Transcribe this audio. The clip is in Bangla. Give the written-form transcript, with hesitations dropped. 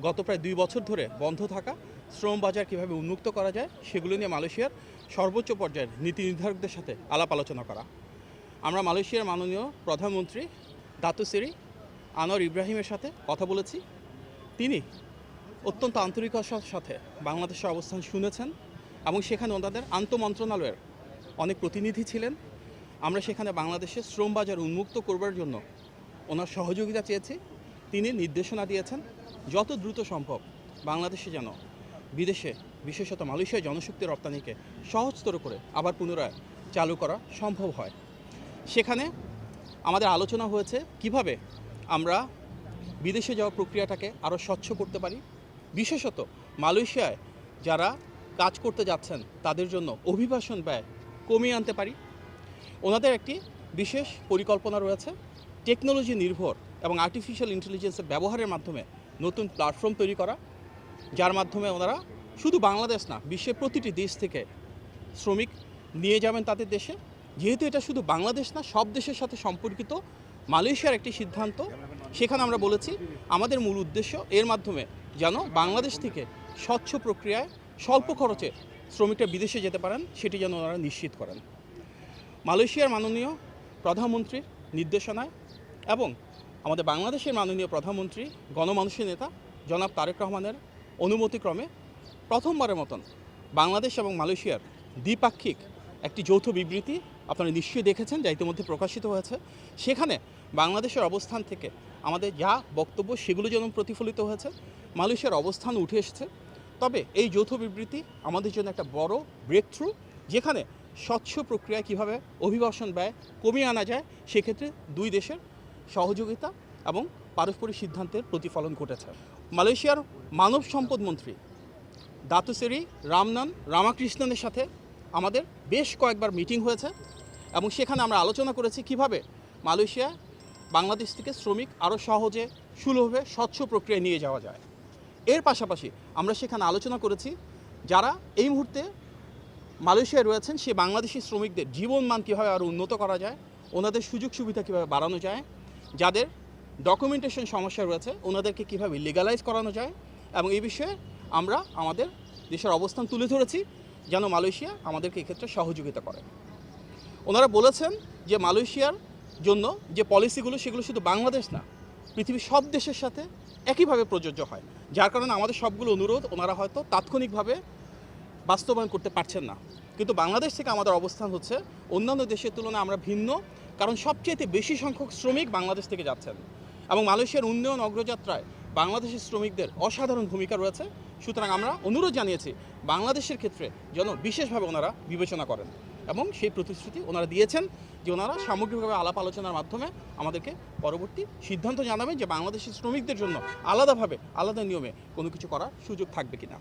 গত প্রায় 2 বছর ধরে বন্ধ থাকা শ্রম বাজার কীভাবে উন্মুক্ত করা যায় সেগুলো নিয়ে মালয়েশিয়ার সর্বোচ্চ পর্যায়ের নীতি নির্ধারকদের সাথে আলাপ আলোচনা করা। আমরা মালয়েশিয়ার মাননীয় প্রধানমন্ত্রী দাতু সেরি আনোয়ার ইব্রাহিমের সাথে কথা বলেছি। তিনি অত্যন্ত আন্তরিকতার সাথে বাংলাদেশের অবস্থান শুনেছেন এবং সেখানে ওনাদের আন্তঃমন্ত্রণালয়ের অনেক প্রতিনিধি ছিলেন। আমরা সেখানে বাংলাদেশের শ্রম বাজার উন্মুক্ত করবার জন্য ওনার সহযোগিতা চেয়েছি। তিনি নির্দেশনা দিয়েছেন যত দ্রুত সম্ভব বাংলাদেশে যেন বিদেশে বিশেষত মালয়েশিয়ার জনশক্তি রপ্তানিকে সহজতর করে আবার পুনরায় চালু করা সম্ভব হয়। সেখানে আমাদের আলোচনা হয়েছে কিভাবে আমরা বিদেশে যাওয়ার প্রক্রিয়াটাকে আরও স্বচ্ছ করতে পারি, বিশেষত মালয়েশিয়ায় যারা কাজ করতে যাচ্ছেন তাদের জন্য অভিবাসন ব্যয় কমিয়ে আনতে পারি। ওনাদের একটি বিশেষ পরিকল্পনা রয়েছে টেকনোলজি নির্ভর এবং আর্টিফিশিয়াল ইন্টেলিজেন্সের ব্যবহারের মাধ্যমে নতুন প্ল্যাটফর্ম তৈরি করা, যার মাধ্যমে ওনারা শুধু বাংলাদেশ না বিশ্বের প্রতিটি দেশ থেকে শ্রমিক নিয়ে যাবেন তাদের দেশে। যেহেতু এটা শুধু বাংলাদেশ না সব দেশের সাথে সম্পর্কিত মালয়েশিয়ার একটি সিদ্ধান্ত, সেখানে আমরা বলেছি আমাদের মূল উদ্দেশ্য এর মাধ্যমে যেন বাংলাদেশ থেকে স্বচ্ছ প্রক্রিয়ায় স্বল্প খরচে শ্রমিকরা বিদেশে যেতে পারেন সেটি যেন ওনারা নিশ্চিত করেন। মালয়েশিয়ার মাননীয় প্রধানমন্ত্রীর নির্দেশনায় এবং আমাদের বাংলাদেশের মাননীয় প্রধানমন্ত্রী গণমানুষের নেতা জনাব তারেক রহমানের অনুমতিক্রমে প্রথমবারের মতন বাংলাদেশ এবং মালয়েশিয়ার দ্বিপাক্ষিক একটি যৌথ বিবৃতি আপনারা নিশ্চয়ই দেখেছেন যা ইতিমধ্যে প্রকাশিত হয়েছে। সেখানে বাংলাদেশের অবস্থান থেকে আমাদের যা বক্তব্য সেগুলো যেমন প্রতিফলিত হয়েছে, মালয়েশিয়ার অবস্থান উঠে এসেছে। তবে এই যৌথ বিবৃতি আমাদের জন্য একটা বড় ব্রেক থ্রু, যেখানে স্বচ্ছ প্রক্রিয়ায় কীভাবে অভিবাসন ব্যয় কমিয়ে আনা যায় সেক্ষেত্রে দুই দেশের সহযোগিতা এবং পারস্পরিক সিদ্ধান্তের প্রতিফলন ঘটেছে। মালয়েশিয়ার মানব সম্পদ মন্ত্রী দাতু সেরি রামাকৃষ্ণনের সাথে আমাদের বেশ কয়েকবার মিটিং হয়েছে এবং সেখানে আমরা আলোচনা করেছি কিভাবে মালয়েশিয়া বাংলাদেশ থেকে শ্রমিক আরও সহজে সুলভে স্বচ্ছ প্রক্রিয়ায় নিয়ে যাওয়া যায়। এর পাশাপাশি আমরা সেখানে আলোচনা করেছি যারা এই মুহূর্তে মালয়েশিয়ায় রয়েছেন সে বাংলাদেশি শ্রমিকদের জীবনমান কীভাবে আরও উন্নত করা যায়, ওনাদের সুযোগ সুবিধা কীভাবে বাড়ানো যায়, যাদের ডকুমেন্টেশন সমস্যা রয়েছে ওনাদেরকে কীভাবে লিগালাইজ করানো যায়, এবং এই বিষয়ে আমরা আমাদের দেশের অবস্থান তুলে ধরেছি যেন মালয়েশিয়া আমাদেরকে এক্ষেত্রে সহযোগিতা করে। ওনারা বলেছেন যে মালয়েশিয়ার জন্য যে পলিসিগুলো সেগুলো শুধু বাংলাদেশ না পৃথিবীর সব দেশের সাথে একইভাবে প্রযোজ্য হয়, যার কারণে আমাদের সবগুলো অনুরোধ ওনারা হয়তো তাৎক্ষণিকভাবে বাস্তবায়ন করতে পারছেন না। কিন্তু বাংলাদেশ থেকে আমাদের অবস্থান হচ্ছে অন্যান্য দেশের তুলনায় আমরা ভিন্ন, কারণ সবচেয়ে বেশি সংখ্যক শ্রমিক বাংলাদেশ থেকে যাচ্ছেন এবং মালয়েশিয়ার উন্নয়ন অগ্রযাত্রায় বাংলাদেশের শ্রমিকদের অসাধারণ ভূমিকা রয়েছে। সুতরাং আমরা অনুরোধ জানিয়েছি বাংলাদেশের ক্ষেত্রে যেন বিশেষভাবে ওনারা বিবেচনা করেন এবং সেই প্রতিশ্রুতি ওনারা দিয়েছেন যে ওনারা সামগ্রিকভাবে আলাপ আলোচনার মাধ্যমে আমাদেরকে পরবর্তী সিদ্ধান্ত জানাবেন যে বাংলাদেশের শ্রমিকদের জন্য আলাদাভাবে আলাদা নিয়মে কোনো কিছু করার সুযোগ থাকবে কিনা।